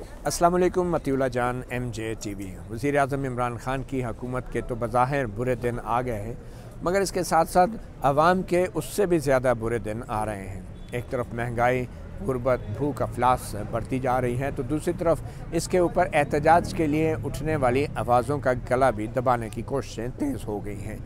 अस्सलाम वालेकुम। मतीउल्लाह जान MJ TV। वज़ीर आज़म इमरान ख़ान की हुकूमत के तो बज़ाहिर बुरे दिन आ गए हैं, मगर इसके साथ साथ आवाम के उससे भी ज़्यादा बुरे दिन आ रहे हैं। एक तरफ महंगाई, गुर्बत, भूख, अफलास बढ़ती जा रही है, तो दूसरी तरफ इसके ऊपर एहतजाज के लिए उठने वाली आवाज़ों का गला भी दबाने की कोशिशें तेज़ हो गई हैं।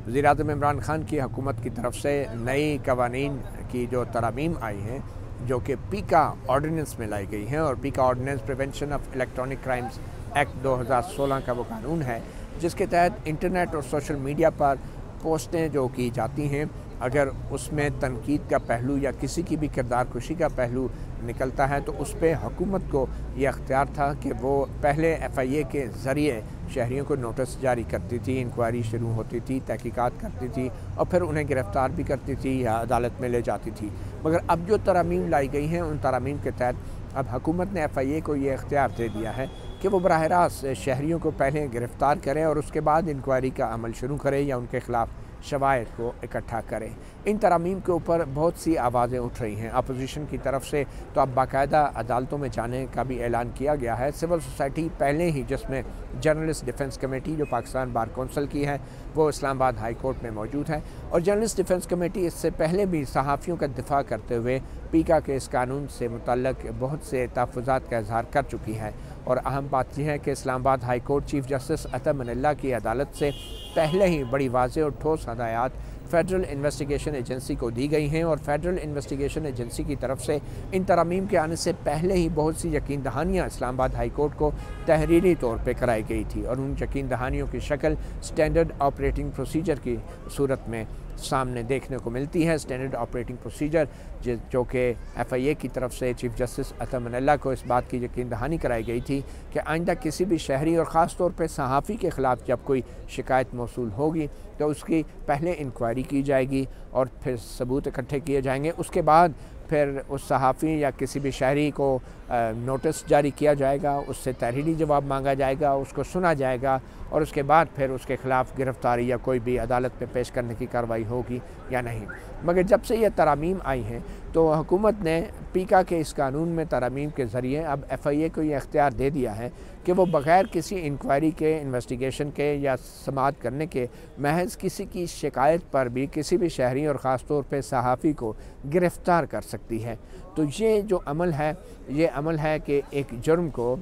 वज़ीर आज़म इमरान ख़ान की हुकूमत की तरफ से नई कवानीन की जो तरमीम आई हैं, जो कि पीका ऑर्डिनेंस में लाई गई हैं, और PECA ordinance prevention of electronic crimes act 2016 का वो कानून है, जिसके तहत इंटरनेट और सोशल मीडिया पर पोस्टें जो की जाती हैं, अगर उसमें तनकीद का पहलू या किसी की भी किरदार कुशी का पहलू निकलता है, तो उस पर हुकूमत को ये अख्तियार था कि वो पहले FIA के ज़रिए शहरियों को नोटिस जारी करती थी, इंक्वायरी शुरू होती थी, तहकीकात करती थी और फिर उन्हें गिरफ़्तार भी करती थी या अदालत में ले जाती थी। मगर अब जो तरमीम लाई गई हैं, उन तरमीम के तहत अब हुकूमत ने FIA को ये अख्तियार दे दिया है कि वो बराह रास्त शहरियों को पहले गिरफ़्तार करें और उसके बाद इंक्वायरी का अमल शुरू करें या उनके ख़िलाफ़ शवाहिद को इकट्ठा करें। इन तरमीम के ऊपर बहुत सी आवाज़ें उठ रही हैं अपोजिशन की तरफ से, तो अब बाकायदा अदालतों में जाने का भी ऐलान किया गया है। सिविल सोसाइटी पहले ही, जिसमें जर्नलिस्ट डिफेंस कमेटी जो पाकिस्तान बार कौंसिल की है, वो इस्लामाबाद हाई कोर्ट में मौजूद है, और जर्नलिस्ट डिफेंस कमेटी इससे पहले भी सहाफ़ियों का दिफा करते हुए पीका के इस कानून से मुतल्लक बहुत से तहफ़्फ़ुज़ात का इज़हार कर चुकी है। और अहम बात यह है कि Islamabad high court chief justice अता मनल्ला की अदालत से पहले ही बड़ी वाज़ेह और ठोस हदायत फ़ेडरल इन्वेस्टिगेशन एजेंसी को दी गई हैं, और फ़ेडरल इन्वेस्टिगेशन एजेंसी की तरफ से इन तरमीम के आने से पहले ही बहुत सी यकीन दहानियाँ इस्लामाबाद हाई कोर्ट को तहरीरी तौर पर कराई गई थी, और उन यकीन दहानियों की शक्ल स्टैंडर्ड ऑपरेटिंग प्रोसीजर की सूरत में सामने देखने को मिलती है। स्टैंडर्ड ऑपरेटिंग प्रोसीजर जो कि FIA की तरफ से चीफ जस्टिस अता मनल्ला को इस बात की यकीन दहानी कराई गई थी कि आइंदा किसी भी शहरी और ख़ास तौर पर सहाफ़ी के ख़िलाफ़ जब कोई शिकायत मौसूल होगी तो उसकी पहले इंक्वायरी की जाएगी और फिर सबूत इकट्ठे किए जाएंगे। उसके बाद फिर उस सहाफ़ी या किसी भी शहरी को नोटिस जारी किया जाएगा, उससे तहरीरी जवाब मांगा जाएगा, उसको सुना जाएगा, और उसके बाद फिर उसके ख़िलाफ़ गिरफ़्तारी या कोई भी अदालत में पेश करने की कार्रवाई होगी या नहीं। मगर जब से ये तरमीम आई हैं, तो हुकूमत ने पीका के इस कानून में तरमीम के ज़रिए अब FIA को ये अख्तियार दे दिया है कि वो बग़ैर किसी इंक्वायरी के, इन्वेस्टिगेशन के या समाअत करने के महज किसी की शिकायत पर भी किसी भी शहरी और ख़ास तौर पर सहाफ़ी को गिरफ़्तार कर सकती है। तो ये जो अमल है, ये अमल है कि एक जुर्म को,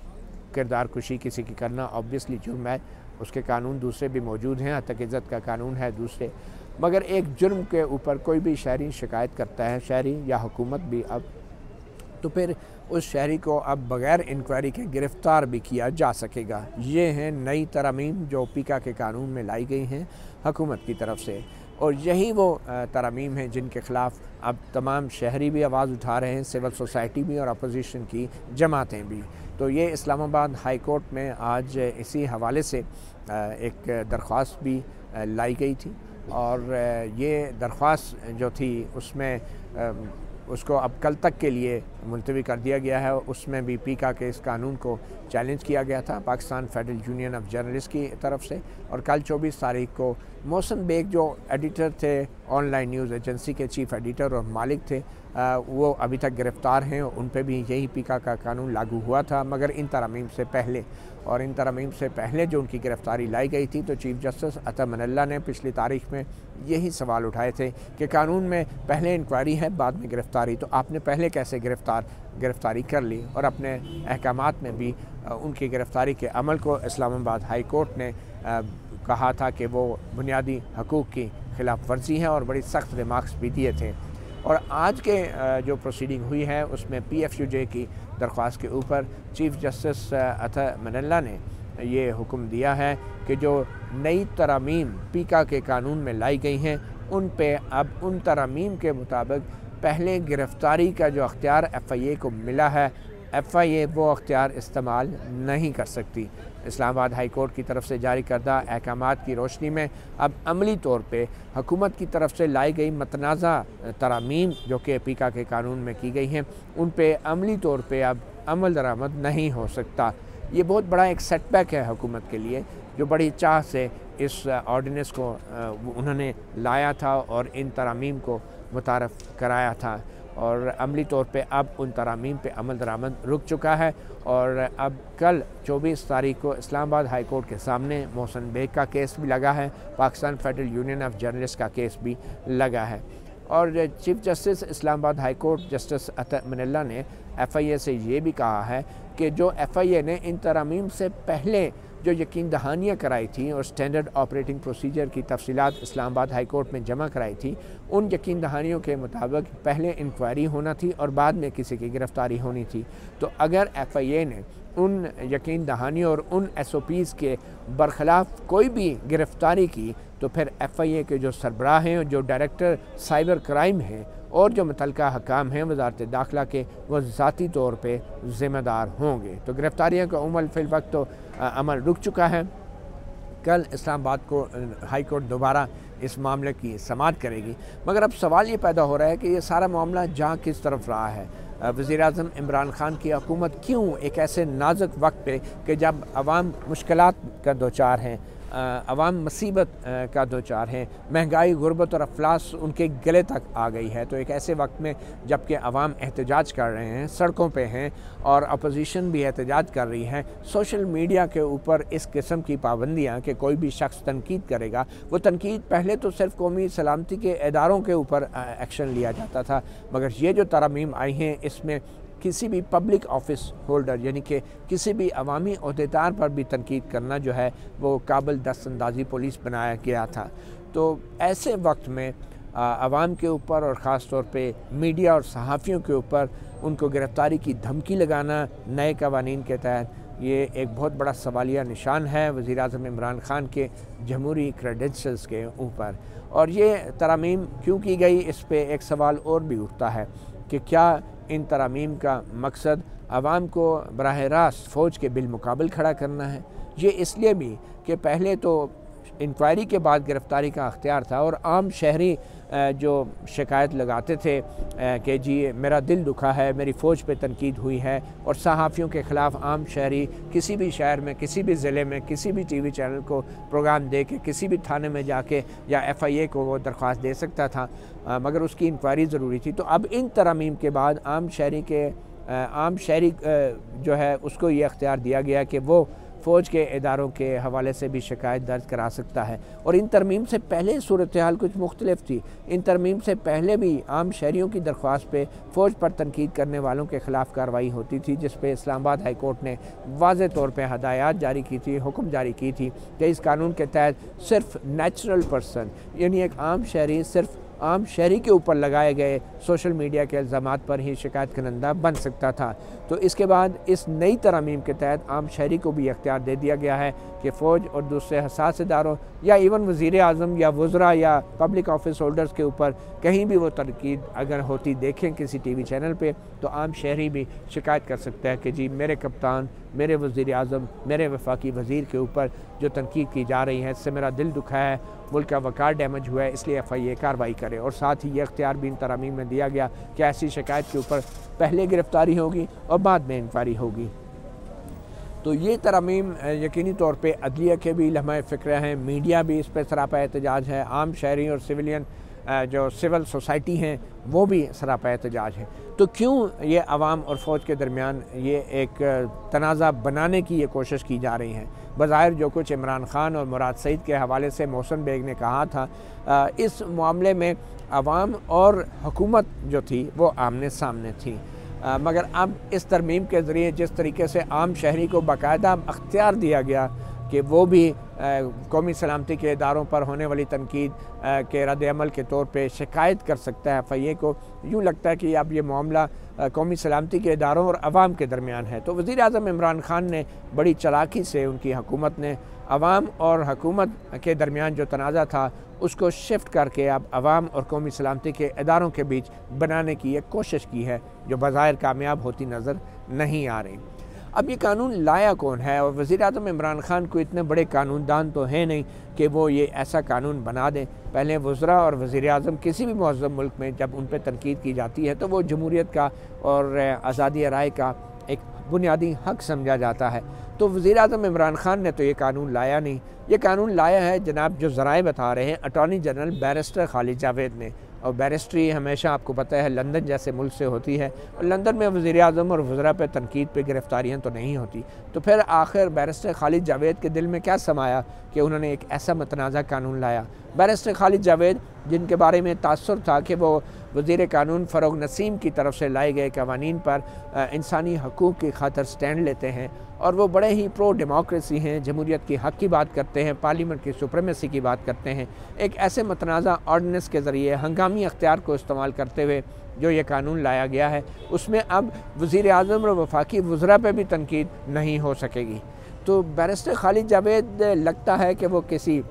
किरदार कुशी किसी की करना ऑब्वियसली जुर्म है, उसके कानून दूसरे भी मौजूद हैं, हत्या इज़्ज़त का कानून है दूसरे, मगर एक जुर्म के ऊपर कोई भी शहरी शिकायत करता है, शहरी या हुकूमत भी, अब तो फिर उस शहरी को अब बग़ैर इंक्वायरी के गिरफ़्तार भी किया जा सकेगा। ये हैं नई तरमीम जो पीका के कानून में लाई गई हैं हुकूमत की तरफ से, और यही वो तरमीम हैं जिनके ख़िलाफ़ अब तमाम शहरी भी आवाज़ उठा रहे हैं, सिविल सोसाइटी भी और अपोजिशन की जमातें भी। तो ये इस्लामाबाद हाई कोर्ट में आज इसी हवाले से एक दरख्वास्त भी लाई गई थी, और ये दरख्वास्त जो थी उसमें उसको अब कल तक के लिए मुलतवी कर दिया गया है। उसमें भी पीका के इस कानून को चैलेंज किया गया था Pakistan federal union of journalist की तरफ से, और कल 24 तारीख को मोहसिन बेग जो एडिटर थे, ऑनलाइन न्यूज़ एजेंसी के चीफ एडिटर और मालिक थे, वो अभी तक गिरफ़्तार हैं, उन पे भी यही पीका का कानून लागू हुआ था, मगर इन तरमीम से पहले। और इन तरमीम से पहले जो उनकी गिरफ़्तारी लाई गई थी, तो चीफ जस्टिस अता मनल्ला ने पिछली तारीख में यही सवाल उठाए थे कि कानून में पहले इंक्वायरी है, बाद में गिरफ़्तारी, तो आपने पहले कैसे गिरफ़्तारी कर ली, और अपने अहकामात में भी उनकी गिरफ़्तारी के अमल को इस्लामाबाद हाई कोर्ट ने कहा था कि वो बुनियादी हकूक़ की ख़िलाफ़ वर्जी है, और बड़ी सख्त रिमार्क्स भी दिए थे। और आज के जो प्रोसीडिंग हुई है उसमें PFUJ की दरख्वास्त के ऊपर चीफ जस्टिस अता मनल्ला ने ये हुक्म दिया है कि जो नई तरमीम पीका के कानून में लाई गई हैं, उन पे अब उन तरमीम के मुताबिक पहले गिरफ़्तारी का जो अख्तियार FIA को मिला है, FIA वो अख्तियार इस्तेमाल नहीं कर सकती। इस्लामाबाद हाई कोर्ट की तरफ से जारी करदा अहकामात की रोशनी में अब अमली तौर पे हुकूमत की तरफ से लाई गई मतनाज़ा तरमीम जो कि पीका के कानून में की गई हैं, उन पे अमली तौर पे अब अमल दरामद नहीं हो सकता। ये बहुत बड़ा एक सेटबैक है हुकूमत के लिए, जो बड़ी चाह से इस ऑर्डिनेंस को उन्होंने लाया था और इन तरमीम को मुतारफ़ कराया था। और अमली तौर पे अब उन तरामीम पे अमल दरामद रुक चुका है। और अब कल 24 तारीख को इस्लामाबाद हाई कोर्ट के सामने मोहसिन बेग का केस भी लगा है, Pakistan federal union of journalist का केस भी लगा है। और chief justice Islamabad high court justice अता मनिल्ला ने FIA से ये भी कहा है कि जो FIA ने इन तरामीम से पहले जो यकीन दहानियाँ कराई थी और स्टैंडर्ड ऑपरेटिंग प्रोसीजर की तफसीलात इस्लामाबाद हाई कोर्ट में जमा कराई थी, उन यकीन दहानियों के मुताबिक पहले इंक्वायरी होना थी और बाद में किसी की गिरफ़्तारी होनी थी। तो अगर FIA ने उन यकीन दहानियों और उन SOPs के बरखिलाफ़ कोई भी गिरफ़्तारी की तो फिर FIA के जो सरबराह हैं और जो डायरेक्टर साइबर क्राइम हैं और जो मुतल्लिका हकाम हैं वज़ारत दाखिला के, वो ज़ाती तौर पे ज़िम्मेदार होंगे। तो गिरफ़्तारियों का अमल फ़िल वक्त तो अमल रुक चुका है। कल इस्लामाबाद को हाई कोर्ट दोबारा इस मामले की समाअत करेगी, मगर अब सवाल ये पैदा हो रहा है कि ये सारा मामला जहाँ किस तरफ रहा है। वज़ीर-ए-आज़म इमरान खान की हुकूमत क्यों एक ऐसे नाजुक वक्त पे कि जब अवाम मुश्किलात का दोचार हैं, अवाम मुसीबत का दोचार हैं, महंगाई, गुर्बत और अफलास उनके गले तक आ गई है, तो एक ऐसे वक्त में जबकि अवाम एहतजाज कर रहे हैं, सड़कों पे हैं और अपोजिशन भी एहतजाज कर रही है, सोशल मीडिया के ऊपर इस किस्म की पाबंदियाँ कि कोई भी शख्स तनकीद करेगा, वो तनकीद पहले तो सिर्फ कौमी सलामती के इदारों के ऊपर एक्शन लिया जाता था, मगर ये जो तरमीम आई हैं इसमें किसी भी पब्लिक ऑफिस होल्डर यानी कि किसी भी अवामी अहदेदार पर भी तनकीद करना जो है वो काबिल दस्तअंदाज़ी पुलिस बनाया गया था। तो ऐसे वक्त में अवाम के ऊपर और ख़ास तौर पे मीडिया और सहाफ़ियों के ऊपर उनको गिरफ़्तारी की धमकी लगाना नए कवानीन के तहत, ये एक बहुत बड़ा सवालिया निशान है वज़ीर-ए-आज़म इमरान खान के जमहूरी क्रेडेंशियल्स के ऊपर। और ये तरमीम क्यों की गई, इस पे एक सवाल और भी उठता है कि क्या इन तरमीम का मकसद आवाम को बराह रास्त फ़ौज के बिलमुकाबिल खड़ा करना है। ये इसलिए भी कि पहले तो इंक्वायरी के बाद गिरफ़्तारी का अख्तियार था और आम शहरी जो शिकायत लगाते थे कि जी मेरा दिल दुखा है, मेरी फ़ौज पे तनकीद हुई है, और सहाफ़ियों के ख़िलाफ़ आम शहरी किसी भी शहर में, किसी भी ज़िले में, किसी भी TV चैनल को प्रोग्राम दे के किसी भी थाने में जाके या FIA को वो दरख्वास्त दे सकता था, मगर उसकी इंक्वायरी ज़रूरी थी। तो अब इन तरमीम के बाद आम शहरी जो है उसको ये अख्तियार दिया गया कि वो फ़ौज के इदारों के हवाले से भी शिकायत दर्ज करा सकता है। और इन तरमीम से पहले सूरत हाल कुछ मुख्तलिफ थी। इन तरमीम से पहले भी आम शहरियों की दरख्वास्त पे फ़ौज पर तनकीद करने वालों के ख़िलाफ़ कार्रवाई होती थी, जिस पे इस्लामाबाद हाई कोर्ट ने वाज़ेह तौर पे हदायत जारी की थी, हुक्म जारी की थी कि इस कानून के तहत सिर्फ नेचुरल पर्सन यानी एक आम शहरी सिर्फ आम शहरी के ऊपर लगाए गए सोशल मीडिया के इल्ज़ामात पर ही शिकायत करंदा बन सकता था। तो इसके बाद इस नई तरमीम के तहत आम शहरी को भी अख्तियार दे दिया गया है कि फ़ौज और दूसरे हसास इदारों या इवन वज़ीर-ए-आज़म या वज़रा या पब्लिक ऑफिस होल्डर्स के ऊपर कहीं भी वो तनकीद अगर होती देखें किसी TV चैनल पे, तो आम शहरी भी शिकायत कर सकता है कि जी मेरे कप्तान, मेरे वज़ीर-ए-आज़म, मेरे वफाकी वज़ीर के ऊपर जो तनकीद की जा रही है इससे मेरा दिल दुखा है, मुल्क का वक़ार डैमेज हुआ है, इसलिए FIA कार्रवाई करे। और साथ ही ये अख्तियार भी इन तरमीम में दिया गया कि ऐसी शिकायत के ऊपर पहले गिरफ़्तारी होगी और बाद में इंक्वायरी होगी। तो ये तरमीम यकीनी तौर पे अदलिया के भी लम्हा फ़िक्र हैं, मीडिया भी इस पर सरापा एहतजाज है, आम शहरी और सिविलियन जो सिविल सोसाइटी हैं वो भी सरापा एहतजाज है। तो क्यों ये अवाम और फ़ौज के दरमियान ये एक तनाज़ा बनाने की ये कोशिश की जा रही है। बज़ाहिर जो कुछ इमरान खान और मुराद सईद के हवाले से मोहसिन बेग ने कहा था, इस मामले में अवाम और हुकूमत जो थी वो आमने सामने थी, मगर अब इस तरमीम के ज़रिए जिस तरीके से आम शहरी को बाकायदा अख्तियार दिया गया कि वो भी कौमी सलामती के इदारों पर होने वाली तनकीद के रद्द-ए-अमल के तौर पे शिकायत कर सकता है FIA को, यूँ लगता है कि अब ये मामला कौमी सलामती के इदारों और अवाम के दरमियान है। तो वज़ीर-ए-आज़म इमरान खान ने बड़ी चालाकी से, उनकी हुकूमत ने अवाम और हुकूमत के दरमियान जो तनाज़ा था उसको शिफ्ट करके अब अवाम और कौमी सलामती के इदारों के बीच बनाने की एक कोशिश की है, जो बज़ाहिर कामयाब होती नज़र नहीं आ रही। अब ये कानून लाया कौन है? और वज़ीर-ए-आज़म इमरान खान को इतने बड़े कानूनदान तो हैं नहीं कि वो ये ऐसा कानून बना दें। पहले वज़रा और वज़ीर-ए-आज़म किसी भी मुअज़्ज़म मुल्क में जब उन पर तनकीद की जाती है तो वो जमहूरियत का और आज़ादी राय का एक बुनियादी हक़ समझा जाता है। तो वज़ीर-ए-आज़म इमरान खान ने तो ये कानून लाया नहीं, ये कानून लाया है जनाब जो ज़राए बता रहे हैं attorney general barrister Khalid Javed ने, और बैरिस्ट्री हमेशा आपको पता है लंदन जैसे मुल्क से होती है, और लंदन में वज़ीर-ए-आज़म और वज़रा पे तनकीद पे गिरफ़्तारियाँ तो नहीं होती। तो फिर आखिर बैरिस्टर खालिद जावेद के दिल में क्या समाया कि उन्होंने एक ऐसा मतनाज़ा कानून लाया। बैरिस्टर खालिद जावेद जिनके बारे में तासुर था कि वो वज़ीर कानून फ़रोग़ नसीम की तरफ से लाए गए कवानीन पर इंसानी हकूक़ की खातर स्टैंड लेते हैं, और वो बड़े ही प्रो डेमोक्रेसी हैं, जमहूरियत की हक़ की बात करते हैं, पार्लियामेंट की सुप्रीमेसी की बात करते हैं। एक ऐसे मतनाज़ा ऑर्डिनेंस के ज़रिए हंगामी अख्तियार को इस्तेमाल करते हुए जो ये कानून लाया गया है, उसमें अब वज़ीर-ए-आज़म और वफाकी वज़रा पे भी तनकीद नहीं हो सकेगी। तो बैरिस्टर खालिद जावेद लगता है कि वो किसी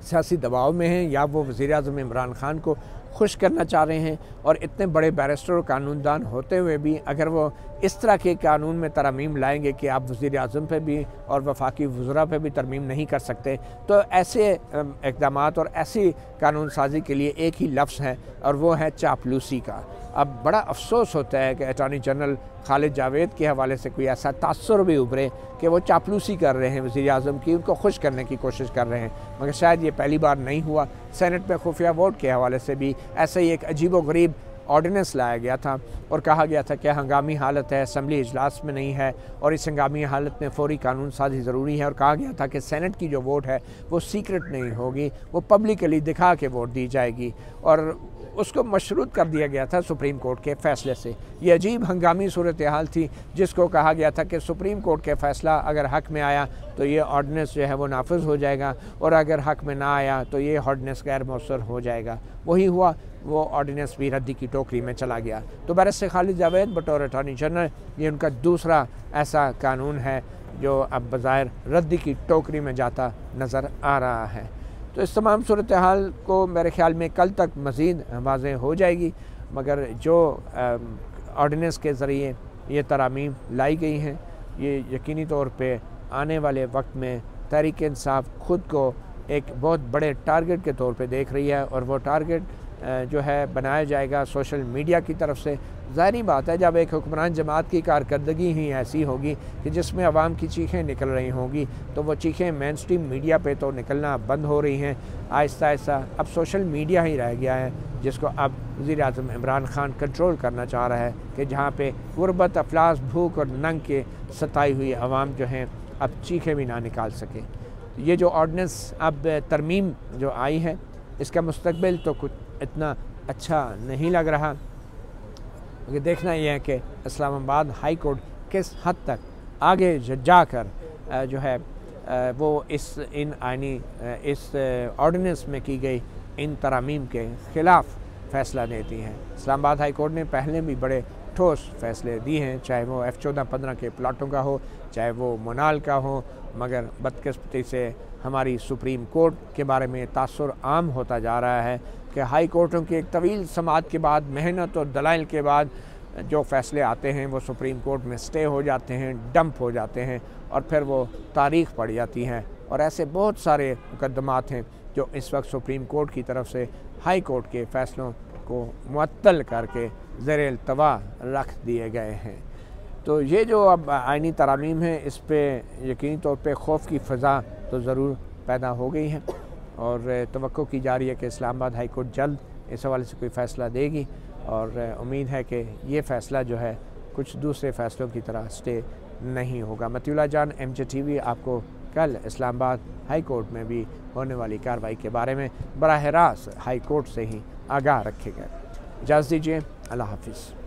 सियासी दबाव में हैं, या वो वज़ीर-ए-आज़म इमरान ख़ान को खुश करना चाह रहे हैं, और इतने बड़े बैरिस्टर और कानूनदान होते हुए भी अगर वो इस तरह के कानून में तरमीम लाएंगे कि आप वज़ीर-ए-आज़म पे भी और वफाकी वज़रा पे भी तरमीम नहीं कर सकते, तो ऐसे इक़दामात और ऐसी कानून साजी के लिए एक ही लफ्ज़ है, और वो है चापलूसी का। अब बड़ा अफसोस होता है कि अटॉर्नी जनरल खालिद जावेद के हवाले से कोई ऐसा तासुर भी उभरे कि वो चापलूसी कर रहे हैं वज़ीर-ए-आज़म की, उनको खुश करने की कोशिश कर रहे हैं, मगर शायद ये पहली बार नहीं हुआ। सेनेट में खुफिया वोट के हवाले से भी ऐसे ही एक अजीब व गरीब ऑर्डिनेंस लाया गया था, और कहा गया था कि हंगामी हालत है, असम्बली इजलास में नहीं है, और इस हंगामी हालत में फ़ौरी कानून साजी ज़रूरी है, और कहा गया था कि सेनेट की जो वोट है वो सीक्रेट नहीं होगी, वो पब्लिकली दिखा के वोट दी जाएगी, और उसको मशरूत कर दिया गया था सुप्रीम कोर्ट के फ़ैसले से। ये अजीब हंगामी सूरत हाल थी, जिसको कहा गया था कि सुप्रीम कोर्ट के फ़ैसला अगर हक़ में आया तो ये ऑर्डिनेंस जो है वो नाफिज हो जाएगा, और अगर हक़ में ना आया तो ये ऑर्डिनेंस गैर मौसर हो जाएगा। वही हुआ, वो ऑर्डिनेंस भी रद्दी की टोकरी में चला गया। तो बैरिस्टर खालिद जावेद बतौर अटॉर्नी जनरल ये उनका दूसरा ऐसा कानून है जो अब बज़ाहिर रद्दी की टोकरी में जाता नज़र आ रहा है। तो इस तमाम सूरत हाल को मेरे ख़्याल में कल तक मज़ीद वाज़ेह हो जाएगी, मगर जो ऑर्डिनेंस के ज़रिए ये तरामीम लाई गई हैं, ये यकीनी तौर पे आने वाले वक्त में तहरीक इंसाफ ख़ुद को एक बहुत बड़े टारगेट के तौर पे देख रही है, और वो टारगेट जो है बनाया जाएगा सोशल मीडिया की तरफ से। ज़ाहिरी बात है, जब एक हुक्मरान जमात की कारकर्दगी ही ऐसी होगी कि जिसमें आवाम की चीखें निकल रही होंगी, तो वो चीखें मेन स्ट्रीम मीडिया पे तो निकलना बंद हो रही हैं। आहिस्ता आहिस्ता अब सोशल मीडिया ही रह गया है, जिसको अब वज़ीर-ए-आज़म इमरान ख़ान कंट्रोल करना चाह रहा है, कि जहाँ पे गुरबत, अफलास, भूख और नंग के सताई हुई आवाम जो हैं अब चीखें भी ना निकाल सके। ये जो ऑर्डिनेंस अब तरमीम जो आई है, इसका मुस्तकबिल तो कुछ इतना अच्छा नहीं लग रहा, क्योंकि देखना यह है कि इस्लामाबाद हाई कोर्ट किस हद तक आगे जाकर जो है वो इस ऑर्डिनेंस में की गई इन तरामीम के ख़िलाफ़ फ़ैसला देती हैं। इस्लामाबाद हाई कोर्ट ने पहले भी बड़े ठोस फ़ैसले दिए हैं, चाहे वो F14-15 के प्लाटों का हो, चाहे वो मोनाल का हो, मगर बदकिस्मती से हमारी सुप्रीम कोर्ट के बारे में तासुर आम होता जा रहा है कि हाई कोर्टों की एक तवील समाअत के बाद, मेहनत और दलाइल के बाद जो फ़ैसले आते हैं वो सुप्रीम कोर्ट में स्टे हो जाते हैं, डंप हो जाते हैं, और फिर वो तारीख़ पड़ जाती हैं। और ऐसे बहुत सारे मुकदमात हैं जो इस वक्त सुप्रीम कोर्ट की तरफ से हाई कोर्ट के फ़ैसलों को मुअत्तल करके ज़ेर इल्तवा रख दिए गए हैं। तो ये जो अब आइनी तरामीम है, इस पे यकीनी तौर पे खौफ की फ़ज़ा तो ज़रूर पैदा हो गई है, और तवक्को की जा रही है कि इस्लामाबाद हाई कोर्ट जल्द इस हवाले से कोई फ़ैसला देगी, और उम्मीद है कि ये फ़ैसला जो है कुछ दूसरे फ़ैसलों की तरह स्टे नहीं होगा। मतीउल्लाह जान, MJTV आपको कल इस्लामाबाद हाई कोर्ट में भी होने वाली कार्रवाई के बारे में बराह रास्त हाई कोर्ट से ही आगाह रखेगा। इजाज़त दीजिए, अल्लाह हाफ़िज़।